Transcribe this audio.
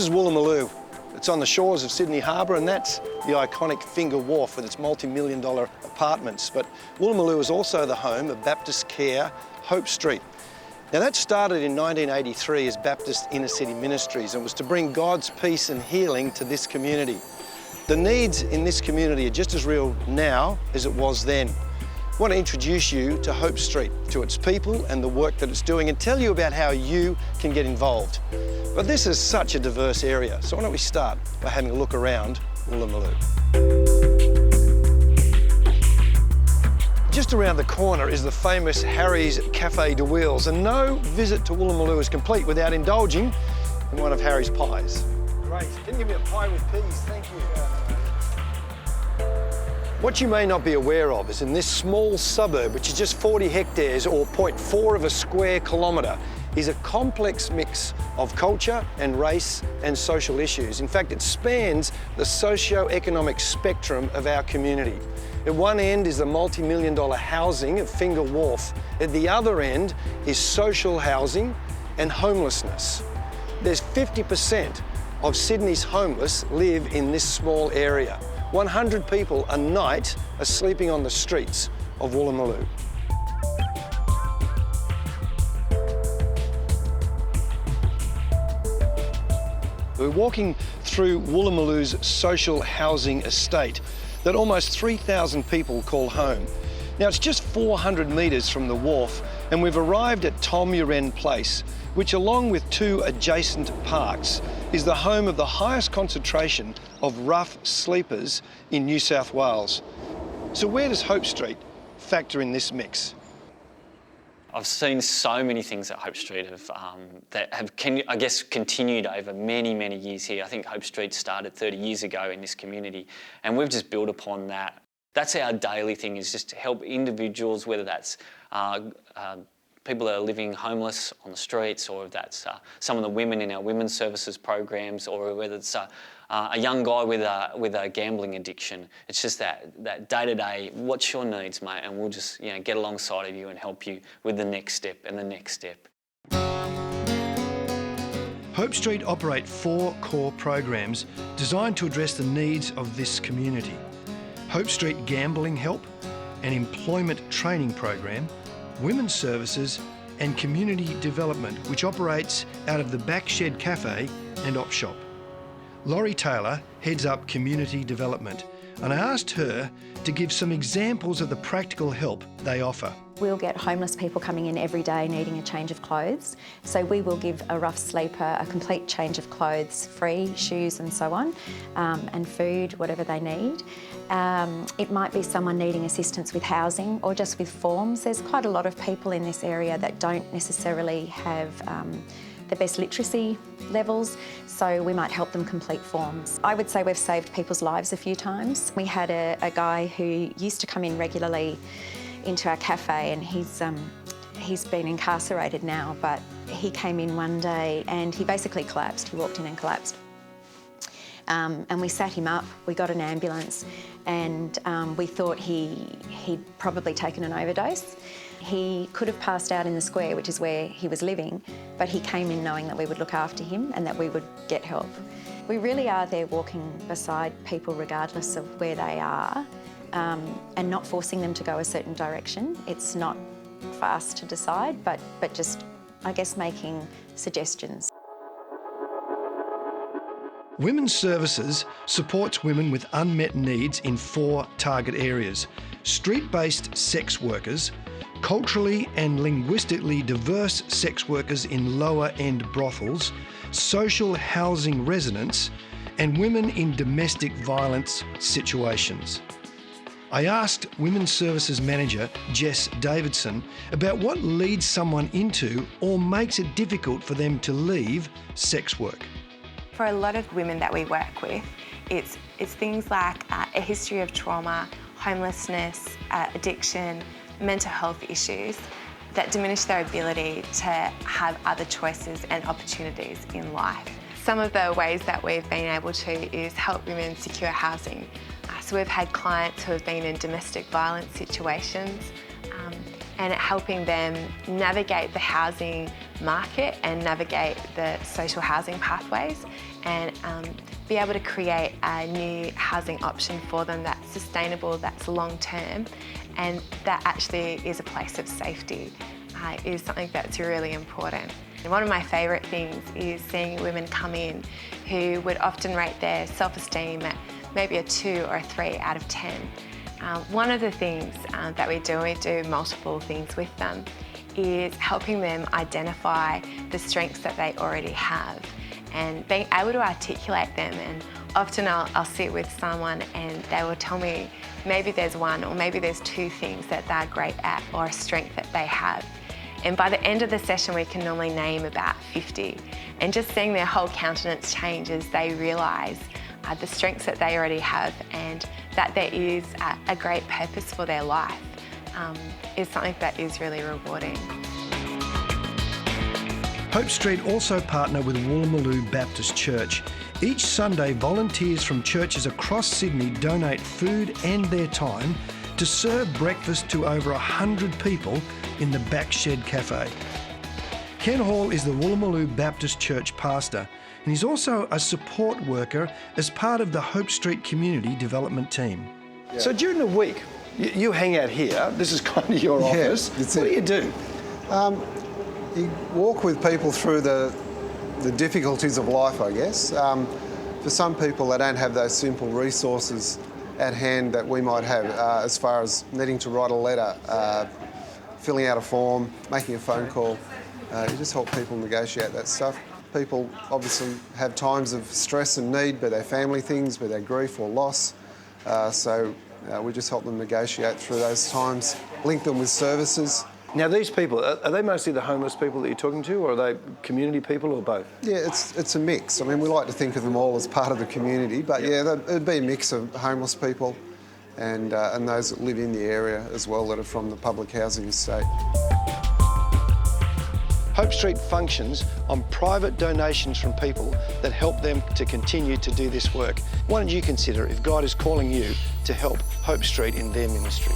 is Woolloomooloo. It's on the shores of Sydney Harbour, and that's the iconic Finger Wharf with its multi-million-dollar apartments. But Woolloomooloo is also the home of Baptist Care Hope Street. Now that started in 1983 as Baptist Inner City Ministries and was to bring God's peace and healing to this community. The needs in this community are just as real now as it was then. I want to introduce you to Hope Street, to its people and the work that it's doing, and tell you about how you can get involved. But this is such a diverse area, so why don't we start by having a look around Woolloomooloo. Just around the corner is the famous Harry's Cafe de Wheels, and no visit to Woolloomooloo is complete without indulging in one of Harry's pies. Great. Can you give me a pie with peas? Thank you. What you may not be aware of is in this small suburb, which is just 40 hectares or 0.4 of a square kilometre, is a complex mix of culture and race and social issues. In fact, it spans the socio-economic spectrum of our community. At one end is the multi-million-dollar housing of Finger Wharf. At the other end is social housing and homelessness. There's 50% of Sydney's homeless live in this small area. 100 people a night are sleeping on the streets of Woolloomooloo. We're walking through Woolloomooloo's social housing estate that almost 3,000 people call home. Now, it's just 400 metres from the wharf, and we've arrived at Tom Uren Place, which, along with two adjacent parks, is the home of the highest concentration of rough sleepers in New South Wales. So where does Hope Street factor in this mix? I've seen so many things at Hope Street that have, I guess, continued over many, many years here. I think Hope Street started 30 years ago in this community, and we've just built upon that. That's our daily thing, is just to help individuals, whether that's people that are living homeless on the streets, or if that's some of the women in our women's services programs, or whether it's a young guy with a gambling addiction. It's just that day-to-day, what's your needs, mate? And we'll just get alongside of you and help you with the next step and the next step. Hope Street operate 4 core programs designed to address the needs of this community. Hope Street Gambling Help, an employment training program, women's services and community development, which operates out of the Backshed Cafe and Op Shop. Laurie Taylor heads up community development, and I asked her to give some examples of the practical help they offer. We'll get homeless people coming in every day needing a change of clothes. So we will give a rough sleeper a complete change of clothes, free, shoes and so on, and food, whatever they need. It might be someone needing assistance with housing or just with forms. There's quite a lot of people in this area that don't necessarily have the best literacy levels, so we might help them complete forms. I would say we've saved people's lives a few times. We had a guy who used to come in regularly into our cafe, and he's been incarcerated now, but he came in one day and he basically collapsed. He walked in and collapsed. And we sat him up, we got an ambulance, and we thought he'd probably taken an overdose. He could have passed out in the square, which is where he was living, but he came in knowing that we would look after him and that we would get help. We really are there walking beside people regardless of where they are, and not forcing them to go a certain direction. It's not for us to decide, but just, I guess, making suggestions. Women's Services supports women with unmet needs in 4 target areas: street-based sex workers, culturally and linguistically diverse sex workers in lower-end brothels, social housing residents, and women in domestic violence situations. I asked Women's Services Manager Jess Davidson about what leads someone into or makes it difficult for them to leave sex work. For a lot of women that we work with, it's things like a history of trauma, homelessness, addiction, mental health issues that diminish their ability to have other choices and opportunities in life. Some of the ways that we've been able to is help women secure housing. So we've had clients who have been in domestic violence situations, and helping them navigate the housing market and navigate the social housing pathways, and be able to create a new housing option for them that's sustainable, that's long-term, and that actually is a place of safety, is something that's really important. And one of my favourite things is seeing women come in who would often rate their self-esteem at maybe a 2 or a 3 out of 10. One of the things that we do multiple things with them, is helping them identify the strengths that they already have and being able to articulate them. And often I'll sit with someone and they will tell me maybe there's 1 or maybe there's 2 things that they're great at, or a strength that they have. And by the end of the session, we can normally name about 50. And just seeing their whole countenance change as they realise the strengths that they already have, and that there is a great purpose for their life, is something that is really rewarding. Hope Street also partner with Woolloomooloo Baptist Church. Each Sunday, volunteers from churches across Sydney donate food and their time to serve breakfast to over 100 people in the Backshed Cafe. Ken Hall is the Woolloomooloo Baptist Church pastor, and he's also a support worker as part of the Hope Street Community Development Team. Yeah. So during the week, you hang out here. This is kind of your office. What do you do? You walk with people through the difficulties of life, I guess. For some people, they don't have those simple resources at hand that we might have, as far as needing to write a letter, filling out a form, making a phone call. You just help people negotiate that stuff. People obviously have times of stress and need, be they family things, be they grief or loss. So we just help them negotiate through those times, link them with services. Now these people, are they mostly the homeless people that you're talking to, or are they community people, or both? Yeah, it's a mix. I mean, we like to think of them all as part of the community, but yeah, it'd be a mix of homeless people and those that live in the area as well, that are from the public housing estate. Hope Street functions on private donations from people that help them to continue to do this work. Why don't you consider if God is calling you to help Hope Street in their ministry?